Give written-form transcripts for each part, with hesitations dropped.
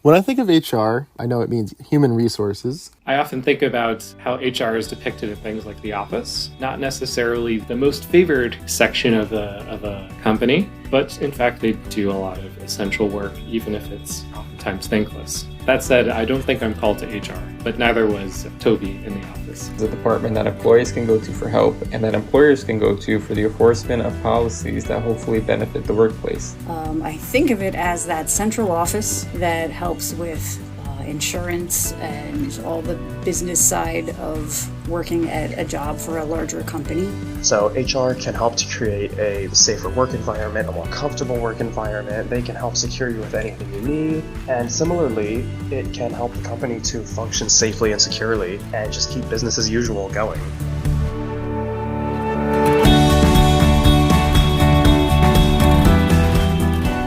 When I think of HR, I know it means human resources. I often think about how HR is depicted in things like The Office, not necessarily the most favored section of a company, but in fact, they do a lot of essential work, even if it's oftentimes thankless. That said, I don't think I'm called to HR, but neither was Toby in The Office. The department that employees can go to for help and that employers can go to for the enforcement of policies that hopefully benefit the workplace. I think of it as that central office that helps with insurance and all the business side of working at a job for a larger company. So HR can help to create a safer work environment, a more comfortable work environment. They can help secure you with anything you need. And similarly, it can help the company to function safely and securely and just keep business as usual going.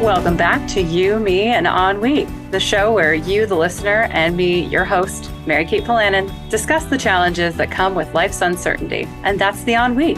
Welcome back to You, Me, and Ennui, the show where you, the listener, and me, your host, Mary Kate Polanin, discuss the challenges that come with life's uncertainty. And that's the Ennui.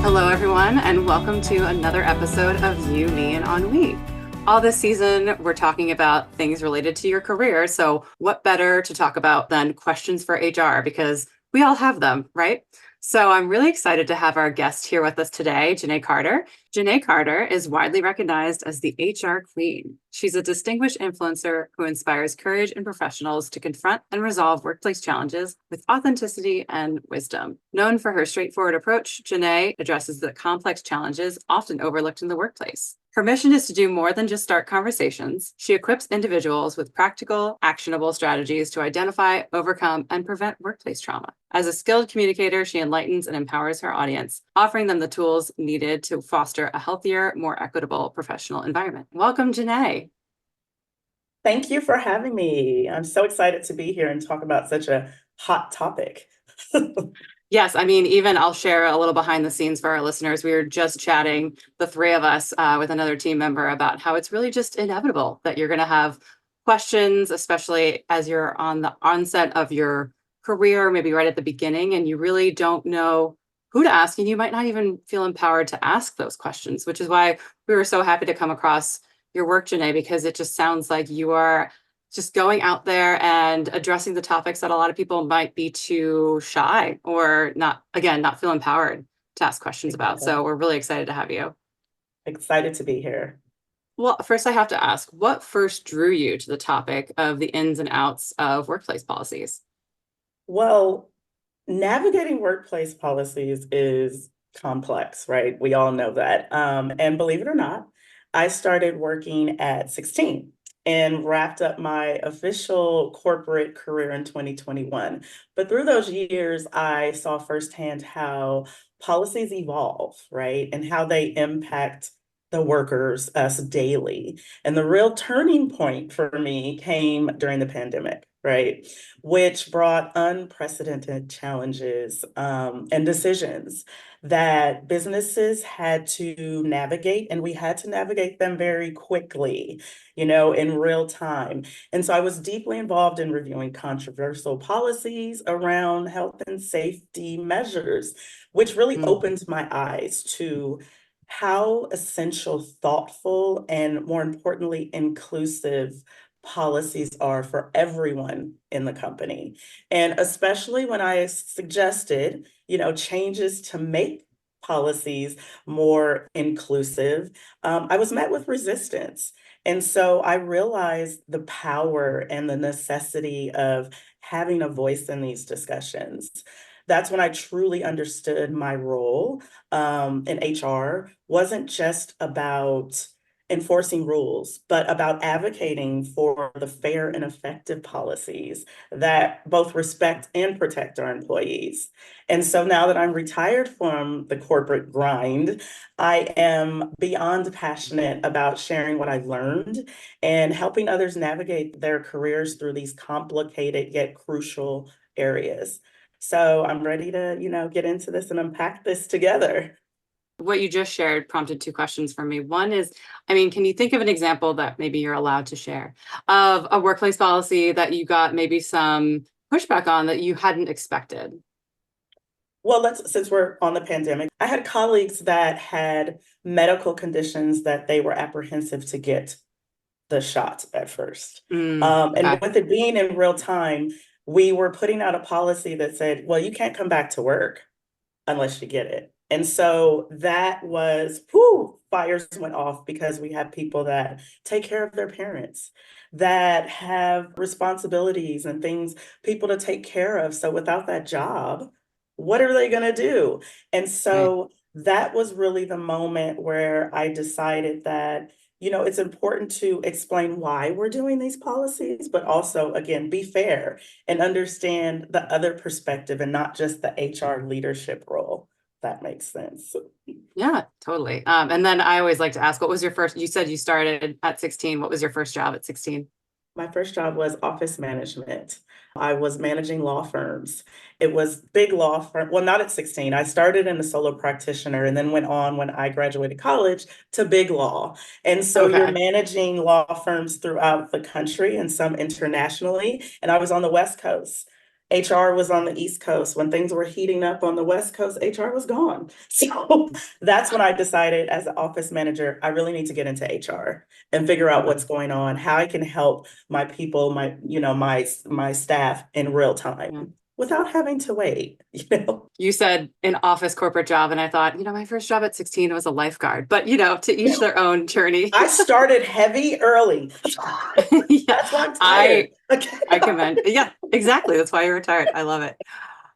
Hello, everyone, and welcome to another episode of You, Me, and Ennui. All this season, we're talking about things related to your career. So what better to talk about than questions for HR, because we all have them, right? So I'm really excited to have our guest here with us today, Janae Carter. Janae Carter is widely recognized as the HR queen. She's a distinguished influencer who inspires courage in professionals to confront and resolve workplace challenges with authenticity and wisdom. Known for her straightforward approach, Janae addresses the complex challenges often overlooked in the workplace. Her mission is to do more than just start conversations. She equips individuals with practical, actionable strategies to identify, overcome, and prevent workplace trauma. As a skilled communicator, she enlightens and empowers her audience, offering them the tools needed to foster a healthier, more equitable professional environment. Welcome, Janae. Thank you for having me. I'm so excited to be here and talk about such a hot topic. Yes, I mean, even I'll share a little behind the scenes for our listeners. We were just chatting, the three of us, with another team member about how it's really just inevitable that you're going to have questions, especially as you're on the onset of your career, maybe right at the beginning, and you really don't know who to ask, and you might not even feel empowered to ask those questions, which is why we were so happy to come across your work, Janae, because it just sounds like you are just going out there and addressing the topics that a lot of people might be too shy or not feel empowered to ask questions about. So we're really excited to have you. Excited to be here. Well, first I have to ask, what first drew you to the topic of the ins and outs of workplace policies? Well, navigating workplace policies is complex, right? We all know that. And believe it or not, I started working at 16 and wrapped up my official corporate career in 2021. But through those years, I saw firsthand how policies evolve, right? And how they impact the workers, us daily. And the real turning point for me came during the pandemic, right? Which brought unprecedented challenges and decisions that businesses had to navigate, and we had to navigate them very quickly, in real time. And so I was deeply involved in reviewing controversial policies around health and safety measures, which really opened my eyes to how essential, thoughtful, and more importantly, inclusive policies are for everyone in the company. And especially when I suggested, changes to make policies more inclusive, I was met with resistance. And so I realized the power and the necessity of having a voice in these discussions. That's when I truly understood my role in HR wasn't just about enforcing rules, but about advocating for the fair and effective policies that both respect and protect our employees. And so now that I'm retired from the corporate grind, I am beyond passionate about sharing what I've learned and helping others navigate their careers through these complicated yet crucial areas. So I'm ready to, get into this and unpack this together. What you just shared prompted two questions for me. One is, can you think of an example that maybe you're allowed to share of a workplace policy that you got maybe some pushback on that you hadn't expected? Well, since we're on the pandemic, I had colleagues that had medical conditions that they were apprehensive to get the shot at first. Okay. And with it being in real time, we were putting out a policy that said, well, you can't come back to work unless you get it. And so that was, whoo, fires went off because we have people that take care of their parents, that have responsibilities and things, people to take care of. So without that job, what are they going to do? And so that was really the moment where I decided that, you know, it's important to explain why we're doing these policies, but also, again, be fair and understand the other perspective and not just the HR leadership role. That makes sense. Yeah, totally. And then I always like to ask, what was your first, you said you started at 16. What was your first job at 16? My first job was office management. I was managing law firms. It was big law firm. Well, not at 16. I started in a solo practitioner and then went on when I graduated college to big law. And so you're Okay. managing law firms throughout the country and some internationally. And I was on the West Coast. HR was on the East Coast. When things were heating up on the West Coast, HR was gone. So that's when I decided as an office manager, I really need to get into HR and figure out what's going on, how I can help my people, my, you know, my staff in real time Yeah. without having to wait, you know. You said an office corporate job, and I thought, my first job at 16 was a lifeguard, but to each their own journey. I started heavy early. Yeah, That's why I'm tired. I commend. Yeah, exactly. That's why you're retired. I love it.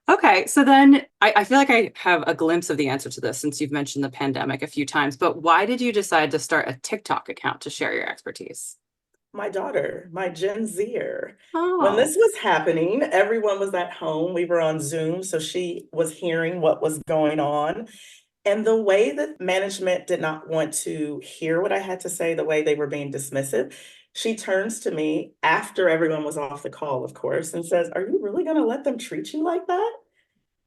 Okay, so then I feel like I have a glimpse of the answer to this since you've mentioned the pandemic a few times, but why did you decide to start a TikTok account to share your expertise? My daughter, my Gen Zer. When Oh, this was happening, everyone was at home. We were on Zoom, so she was hearing what was going on. And the way that management did not want to hear what I had to say, the way they were being dismissive, she turns to me after everyone was off the call, of course, and says, "Are you really going to let them treat you like that?"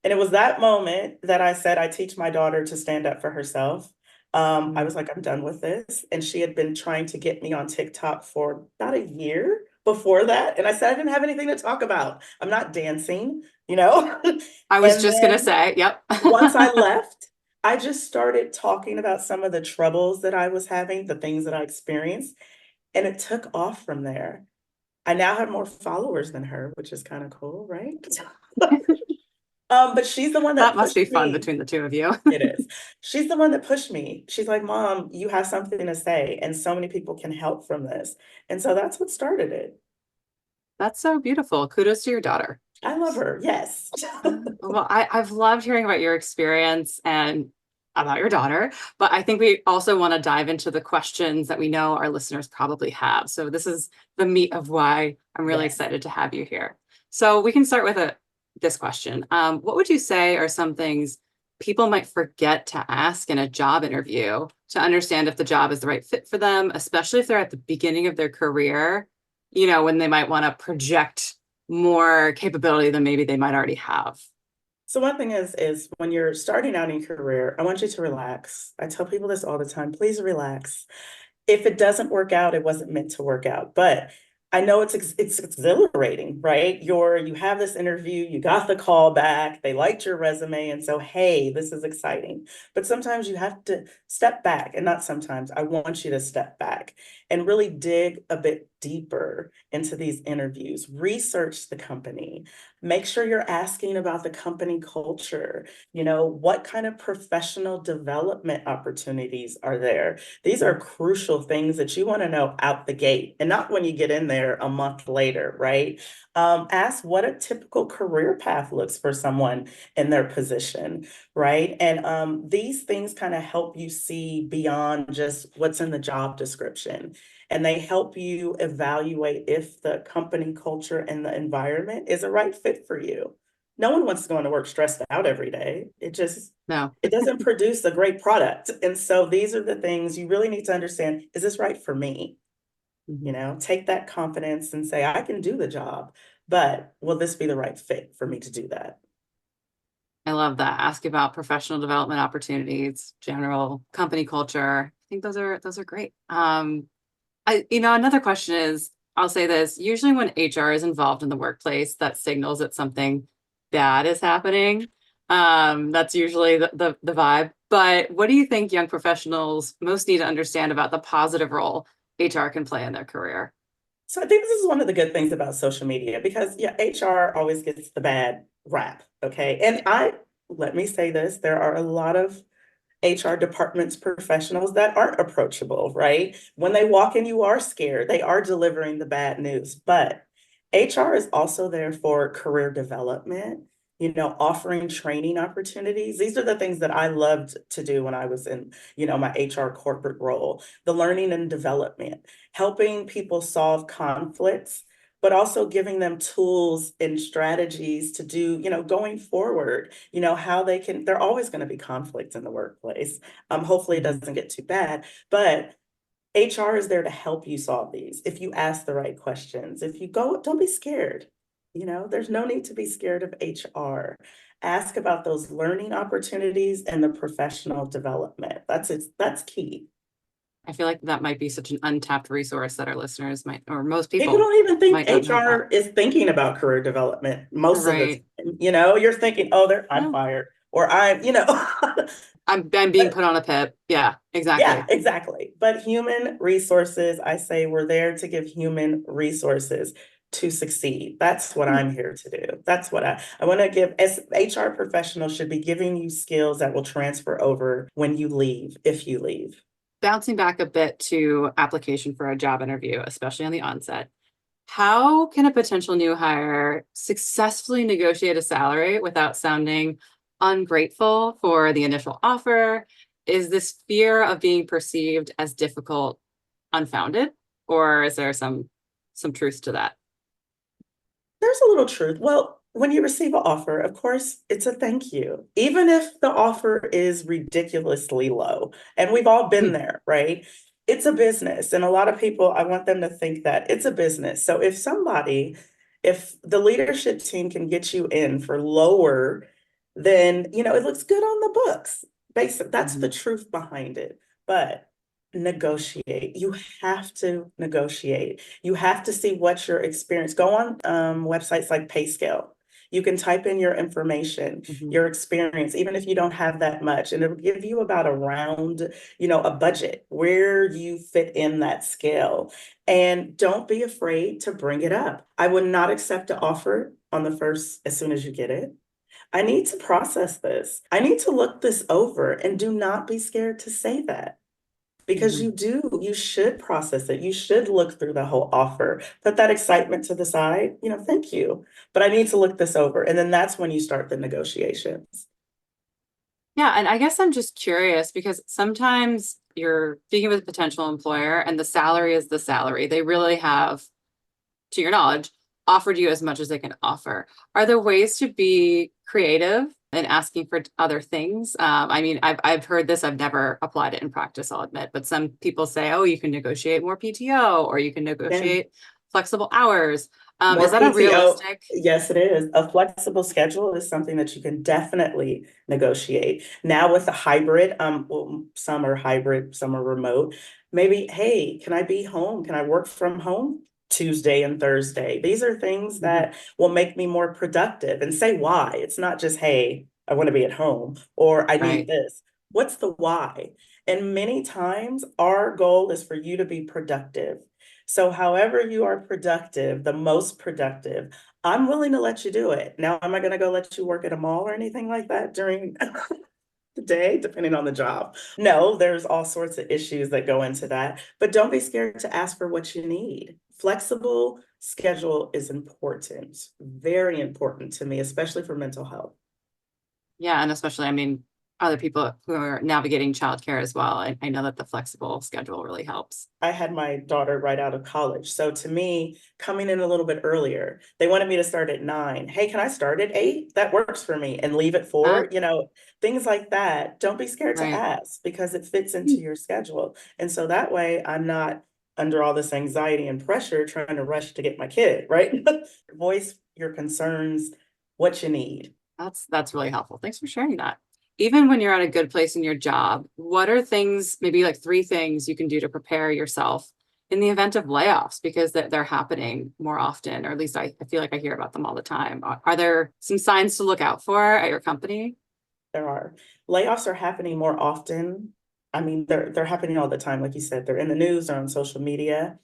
And it was that moment that I said, I teach my daughter to stand up for herself. I was like, I'm done with this. And she had been trying to get me on TikTok for about a year before that. And I said, I didn't have anything to talk about. I'm not dancing, you know? I was And just gonna then say, yep. once I left, I just started talking about some of the troubles that I was having, the things that I experienced, and it took off from there. I now have more followers than her, which is kind of cool, right? But she's the one that That must be pushed fun me. between the two of you. It is. She's the one that pushed me. She's like, Mom, you have something to say, and so many people can help from this. And so that's what started it. That's so beautiful. Kudos to your daughter. I love her. Yes. Well, I've loved hearing about your experience and about your daughter, but I think we also want to dive into the questions that we know our listeners probably have. So this is the meat of why I'm really Yes. excited to have you here. So we can start with this question. What would you say are some things people might forget to ask in a job interview to understand if the job is the right fit for them, especially if they're at the beginning of their career, when they might want to project more capability than maybe they might already have? So one thing is when you're starting out in your career, I want you to relax. I tell people this all the time, please relax. If it doesn't work out, it wasn't meant to work out. But I know it's exhilarating, right? You have this interview, you got the call back, they liked your resume, and so hey, this is exciting. But sometimes you have to step back, and not sometimes, I want you to step back and really dig a bit deeper into these interviews. Research the company. Make sure you're asking about the company culture. What kind of professional development opportunities are there? These are crucial things that you want to know out the gate and not when you get in there a month later, right? Ask what a typical career path looks for someone in their position, right? And these things kind of help you see beyond just what's in the job description. And they help you evaluate if the company culture and the environment is a right fit for you. No one wants to go into work stressed out every day. No. It doesn't produce a great product. And so these are the things you really need to understand. Is this right for me? Take that confidence and say, I can do the job, but will this be the right fit for me to do that? I love that. Ask about professional development opportunities, general company culture. I think those are great. Another question is, I'll say this, usually when HR is involved in the workplace, that signals that something bad is happening. That's usually the vibe. But what do you think young professionals most need to understand about the positive role HR can play in their career? So I think this is one of the good things about social media because yeah, HR always gets the bad rap. Okay. And let me say this, there are a lot of HR departments professionals that aren't approachable, right? When they walk in, you are scared. They are delivering the bad news, but HR is also there for career development, offering training opportunities. These are the things that I loved to do when I was in, my HR corporate role, the learning and development, helping people solve conflicts, but also giving them tools and strategies to do, going forward, how they're always going to be conflicts in the workplace. Hopefully it doesn't get too bad, but HR is there to help you solve these. If you ask the right questions, if you go, don't be scared. There's no need to be scared of HR. Ask about those learning opportunities and the professional development. That's key. I feel like that might be such an untapped resource that our listeners might, or most People people don't even think might not know HR about. is thinking about career development most of the Right. time. You're thinking, oh, I'm No. fired, or I'm being put on a PIP. Yeah, exactly. Yeah, exactly. But human resources, I say we're there to give human resources to succeed. That's what I'm here to do. That's what I want to give. As HR professionals should be giving you skills that will transfer over when you leave, if you leave. Bouncing back a bit to application for a job interview, especially on the onset. How can a potential new hire successfully negotiate a salary without sounding ungrateful for the initial offer? Is this fear of being perceived as difficult unfounded, or is there some truth to that? There's a little truth. Well, when you receive an offer, of course, it's a thank you, even if the offer is ridiculously low. And we've all been there, right? It's a business. And a lot of people, I want them to think that it's a business. So if the leadership team can get you in for lower, then, it looks good on the books. That's the truth behind it. But negotiate. You have to negotiate. You have to see what your experience. Go on websites like PayScale. You can type in your information, your experience, even if you don't have that much, and it'll give you about a budget where you fit in that scale. And don't be afraid to bring it up. I would not accept an offer on the first as soon as you get it. I need to process this. I need to look this over, and do not be scared to say that. Because you should process it. You should look through the whole offer, put that excitement to the side, thank you, but I need to look this over. And then that's when you start the negotiations. Yeah, and I guess I'm just curious because sometimes you're speaking with a potential employer and the salary is the salary. They really have, to your knowledge, offered you as much as they can offer. Are there ways to be creative and asking for other things? I mean, I've heard this, I've never applied it in practice, I'll admit, but some people say, oh, you can negotiate more PTO or you can negotiate flexible hours. Is that a realistic? Yes, it is. A flexible schedule is something that you can definitely negotiate. Now with the hybrid, well, some are hybrid, some are remote. Maybe, hey, can I be home? Can I work from home Tuesday and Thursday? These are things that will make me more productive, and say why. It's not just, hey, I want to be at home or I need this. What's the why? And many times our goal is for you to be productive. So however you are productive, the most productive, I'm willing to let you do it. Now, am I going to go let you work at a mall or anything like that during the day, depending on the job? No, there's all sorts of issues that go into that, but don't be scared to ask for what you need. Flexible schedule is important, very important to me, especially for mental health. Yeah, and especially, I mean, other people who are navigating childcare as well. I know that the flexible schedule really helps. I had my daughter right out of college. So to me, coming in a little bit earlier, they wanted me to start at 9. Hey, can I start at 8? That works for me, and leave at 4, things like that. Don't be scared to ask because it fits into your schedule. And so that way I'm not under all this anxiety and pressure trying to rush to get my kid, right? Voice your concerns, what you need. That's really helpful. Thanks for sharing that. Even when you're at a good place in your job, what are things, maybe like 3 things you can do to prepare yourself in the event of layoffs? Because they're happening more often, or at least I feel like I hear about them all the time. Are there some signs to look out for at your company? There are. Layoffs are happening more often I mean, they're happening all the time. Like you said, they're in the news or on social media.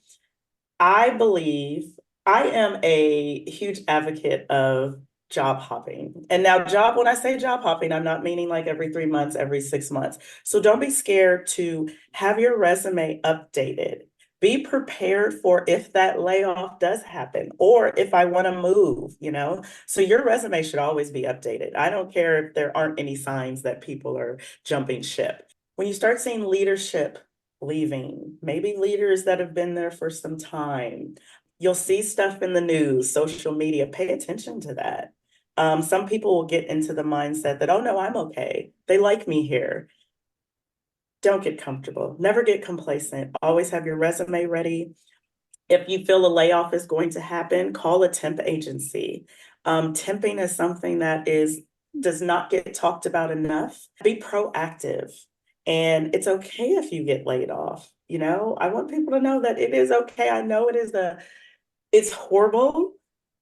I believe I am a huge advocate of job hopping. And now when I say job hopping, I'm not meaning like every 3 months, every 6 months. So don't be scared to have your resume updated. Be prepared for if that layoff does happen or if I want to move, you know? So your resume should always be updated. I don't care if there aren't any signs that people are jumping ship. When you start seeing leadership leaving, maybe leaders that have been there for some time. You'll see stuff in the news, social media. Pay attention to that. Some people will get into the mindset that, oh no, I'm okay. They like me here. Don't get comfortable. Never get complacent. Always have your resume ready. If you feel a layoff is going to happen, call a temp agency. Temping is something that does not get talked about enough. Be proactive. And it's okay if you get laid off. You know, I want people to know that it is okay. I know it's horrible,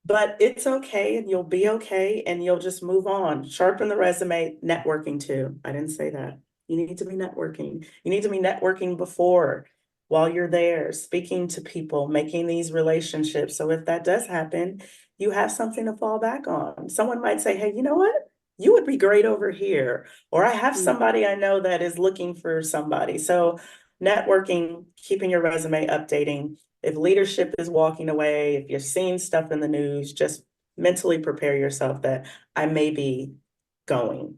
but it's okay and you'll be okay and you'll just move on. Sharpen the resume, networking too. I didn't say that. You need to be networking. You need to be networking before, while you're there, speaking to people, making these relationships. So if that does happen, you have something to fall back on. Someone might say, hey, you know what? You would be great over here. Or I have somebody I know that is looking for somebody. So networking, keeping your resume updating. If leadership is walking away, if you're seeing stuff in the news, just mentally prepare yourself that I may be going.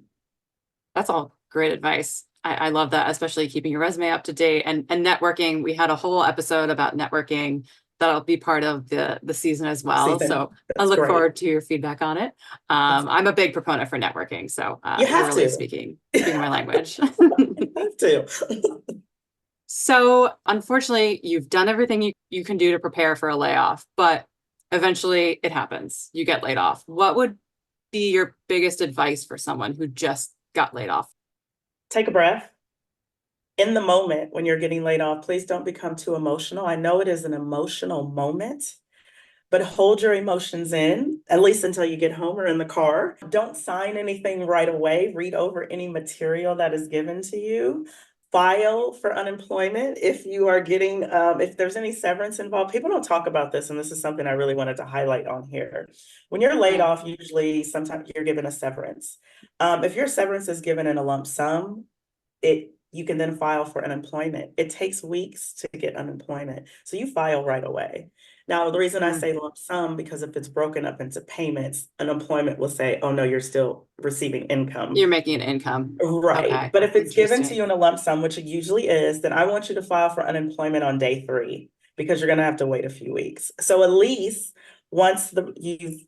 That's all great advice. I love that, especially keeping your resume up to date and networking. We had a whole episode about networking that'll be part of the season as well. So I look forward to your feedback on it. I'm a big proponent for networking. So you have really to speaking my language. You have to. So unfortunately, you've done everything you can do to prepare for a layoff, but eventually it happens. You get laid off. What would be your biggest advice for someone who just got laid off? Take a breath. In the moment when you're getting laid off, please don't become too emotional. I know it is an emotional moment, but hold your emotions in, at least until you get home or in the car. Don't sign anything right away. Read over any material that is given to you. File for unemployment if you are getting, if there's any severance involved. People don't talk about this, and this is something I really wanted to highlight on here. When you're laid off, usually sometimes you're given a severance. If your severance is given in a lump sum, you can then file for unemployment. It takes weeks to get unemployment. So you file right away. Now, the reason I say lump sum, because if it's broken up into payments, unemployment will say, oh no, you're still receiving income. You're making an income. Right. Okay. But if it's given to you in a lump sum, which it usually is, then I want you to file for unemployment on day 3, because you're going to have to wait a few weeks. So at least once you've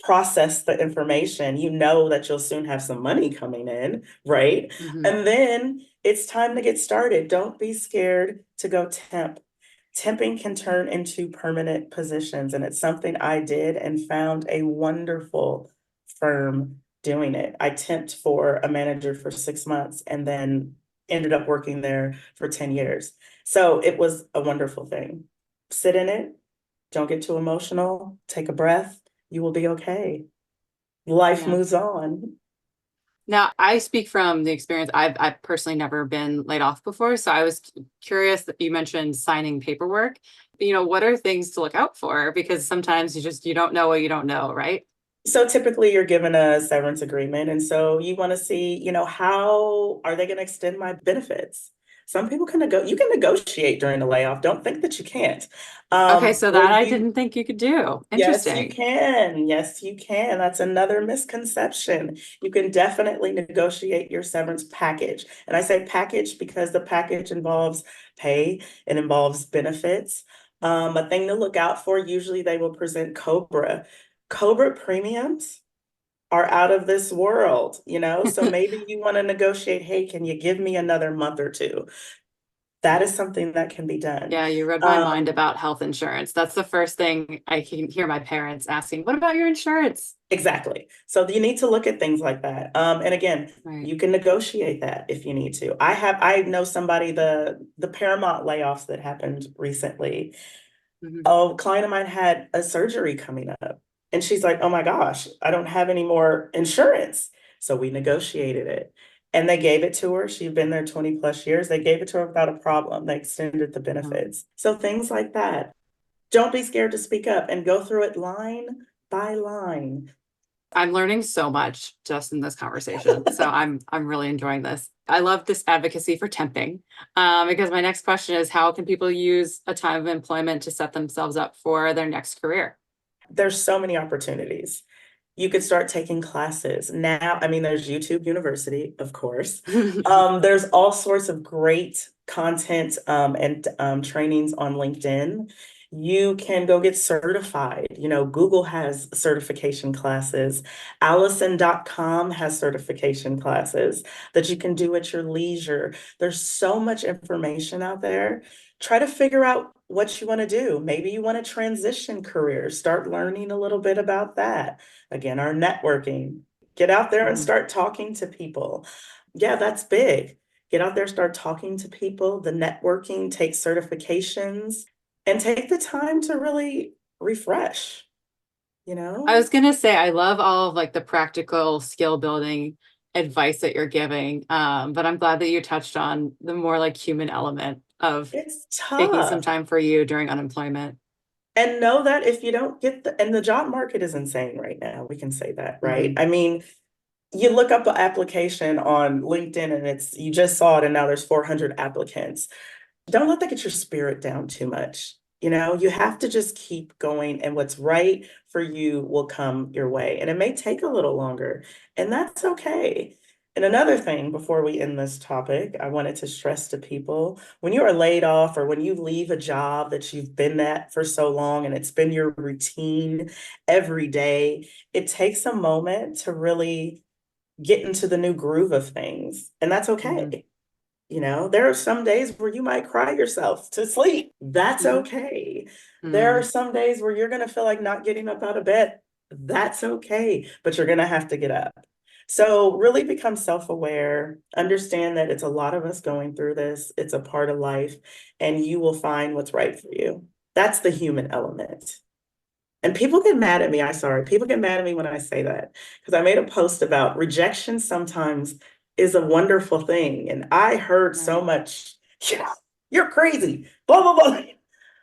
processed the information, you know that you'll soon have some money coming in, right? Mm-hmm. And then it's time to get started. Don't be scared to go temp. Temping can turn into permanent positions, and it's something I did and found a wonderful firm doing it. I temped for a manager for 6 months and then ended up working there for 10 years. So it was a wonderful thing. Sit in it. Don't get too emotional. Take a breath. You will be okay. Life moves on. Now, I speak from the experience. I've personally never been laid off before. So I was curious that you mentioned signing paperwork. What are things to look out for? Because sometimes you don't know what you don't know, right? So typically you're given a severance agreement. And so you want to see, how are they going to extend my benefits? Some people you can negotiate during the layoff. Don't think that you can't. Okay, so that I didn't think you could do. Interesting. Yes, you can. Yes, you can. That's another misconception. You can definitely negotiate your severance package. And I say package because the package involves pay, it involves benefits. A thing to look out for, usually they will present COBRA. COBRA premiums are out of this world, so maybe you want to negotiate, hey, can you give me another month or 2? That is something that can be done. Yeah, you read my mind about health insurance. That's the first thing I can hear my parents asking, what about your insurance? Exactly. So you need to look at things like that. And again, you can negotiate that if you need to. I know somebody, the Paramount layoffs that happened recently. Mm-hmm. A client of mine had a surgery coming up. And she's like, oh my gosh, I don't have any more insurance. So we negotiated it. And they gave it to her. She'd been there 20 plus years. They gave it to her without a problem. They extended the benefits. So things like that. Don't be scared to speak up and go through it line by line. I'm learning so much just in this conversation. So I'm really enjoying this. I love this advocacy for temping, because my next question is, how can people use a time of employment to set themselves up for their next career? There's so many opportunities. You could start taking classes now. I mean, there's YouTube University, of course. There's all sorts of great content and trainings on LinkedIn. You can go get certified. You know, Google has certification classes. Allison.com has certification classes that you can do at your leisure. There's so much information out there. Try to figure out what you want to do. Maybe you want to transition careers. Start learning a little bit about that. Again, our networking. Get out there and start talking to people. Yeah, that's big. Get out there, start talking to people, the networking, take certifications, and take the time to really refresh, you know? I was gonna say, I love all of like the practical skill building advice that you're giving. But I'm glad that you touched on the more like human element of It's taking some tough. time for you during unemployment. And know that if you don't get and the job market is insane right now, we can say that, right? Mhm. I mean, you look up an application on LinkedIn and you just saw it and now there's 400 applicants. Don't let that get your spirit down too much. You know, you have to just keep going and what's right for you will come your way. And it may take a little longer, and that's okay. And another thing before we end this topic, I wanted to stress to people when you are laid off or when you leave a job that you've been at for so long and it's been your routine every day, it takes a moment to really get into the new groove of things. And that's Mhm. okay. You know, there are some days where you might cry yourself to sleep. That's Mhm. okay. There are Mm. some days where you're going to feel like not getting up out of bed. That's okay, but you're going to have to get up. So, really become self aware, understand that it's a lot of us going through this, it's a part of life, and you will find what's right for you. That's the human element. And people get mad at me. I'm sorry. People get mad at me when I say that because I made a post about rejection sometimes is a wonderful thing. And I heard so Right. much, yeah, you're crazy, blah, blah, blah.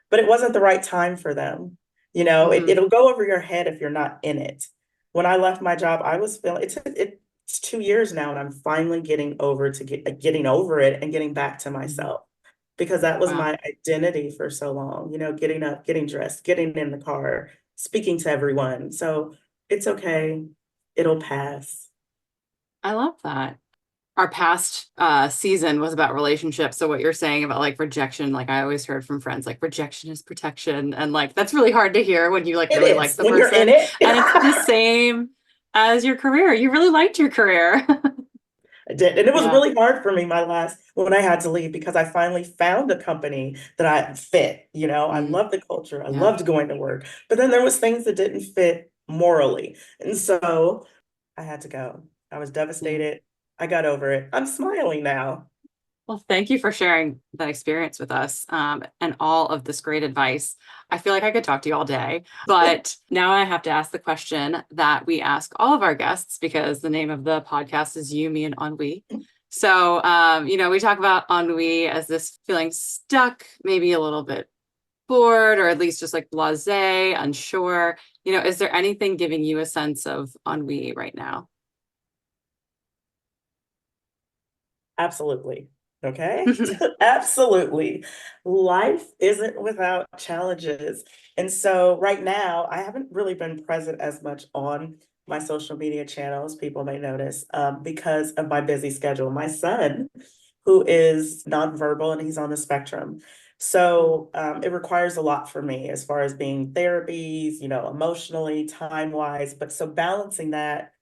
But it wasn't the right time for them. You know, Mhm. it'll go over your head if you're not in it. When I left my job, I was feeling it's 2 years now, and I'm finally getting over it and getting back to Mhm. myself because that was Wow. my identity for so long, you know, getting up, getting dressed, getting in the car, speaking to everyone. So it's okay. It'll pass. I love that. Our past season was about relationships. So what you're saying about like rejection, like I always heard from friends, like rejection is protection. And like that's really hard to hear when you like It really like is the when you're in person. it. And it's the same as your career. You really liked your career. I did. And it was Yeah. really hard for me when I had to leave because I finally found a company that I fit. You know, I Mm, loved the culture. I yeah. loved going to work. But then there was things that didn't fit morally. And so I had to go. I was Yeah. devastated. I got over it. I'm smiling now. Well, thank you for sharing that experience with us, and all of this great advice. I feel like I could talk to you all day, but now I have to ask the question that we ask all of our guests because the name of the podcast is You, Me, and Ennui. So, we talk about ennui as this feeling stuck, maybe a little bit bored, or at least just like blasé, unsure. Is there anything giving you a sense of ennui right now? Absolutely. Okay. Absolutely. Life isn't without challenges. And so right now, I haven't really been present as much on my social media channels, people may notice, because of my busy schedule. My son, who is nonverbal and he's on the spectrum. So it requires a lot for me as far as being therapies, you know, emotionally, time-wise. But so balancing that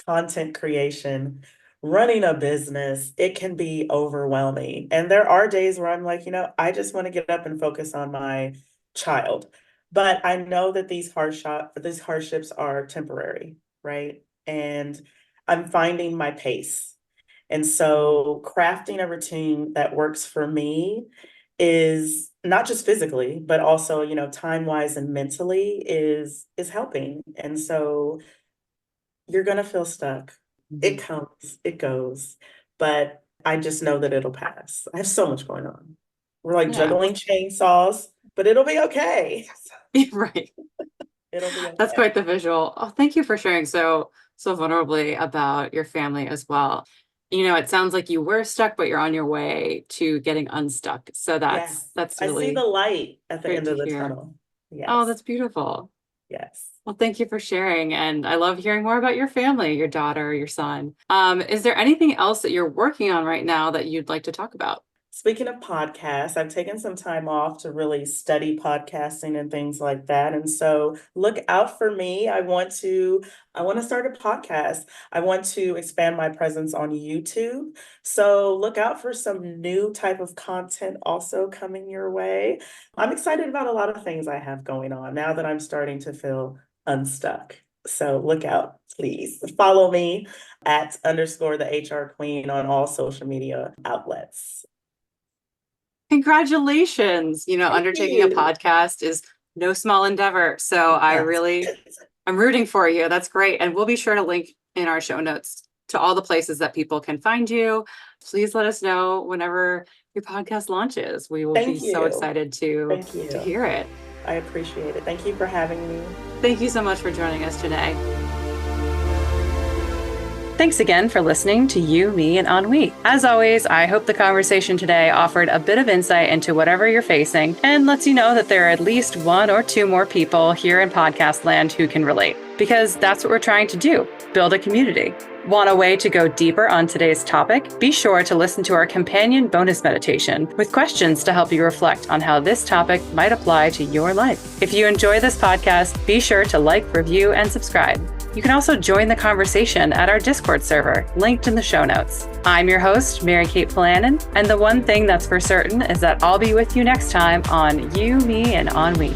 content creation, running a business, it can be overwhelming. And there are days where I'm like, you know, I just want to get up and focus on my child. But I know that these hardships are temporary, right? And I'm finding my pace. And Mhm. so crafting a routine that works for me is not just physically, but also, you know, time-wise and mentally is helping. And so you're gonna feel stuck. It Mhm. comes, it goes. but I just know that it'll pass. I have so much going on. We're like Yeah. juggling chainsaws, but it'll be okay. Right. It'll be okay. That's quite the visual. Oh, thank you for sharing so vulnerably about your family as well. It sounds like you were stuck, but you're on your way to getting unstuck. So Yes. that's I really see the light at the great end to of the hear. tunnel. Yes. Oh, that's beautiful. Yes. Well, thank you for sharing. And I love hearing more about your family, your daughter, your son. Is there anything else that you're working on right now that you'd like to talk about? Speaking of podcasts, I've taken some time off to really study podcasting and things like that. And so look out for me. I want to start a podcast. I want to expand my presence on YouTube. So look out for some new type of content also coming your way. I'm excited about a lot of things I have going on now that I'm starting to feel unstuck. So look out, please. Follow me at _ the HR Queen on all social media outlets. Congratulations. Undertaking a you. podcast is no small endeavor. So I'm rooting for you. That's great. And we'll be sure to link in our show notes to all the places that people can find you. Please let us know whenever your podcast launches. We will be so excited to hear it. I appreciate it. Thank you for having me. Thank you so much for joining us today. Thanks again for listening to You, Me, and Ennui. As always, I hope the conversation today offered a bit of insight into whatever you're facing and lets you know that there are at least 1 or 2 more people here in podcast land who can relate. Because that's what we're trying to do, build a community. Want a way to go deeper on today's topic? Be sure to listen to our companion bonus meditation with questions to help you reflect on how this topic might apply to your life. If you enjoy this podcast, be sure to like, review, and subscribe. You can also join the conversation at our Discord server, linked in the show notes. I'm your host, Mary Kate Polanin, and the one thing that's for certain is that I'll be with you next time on You, Me, and Ennui.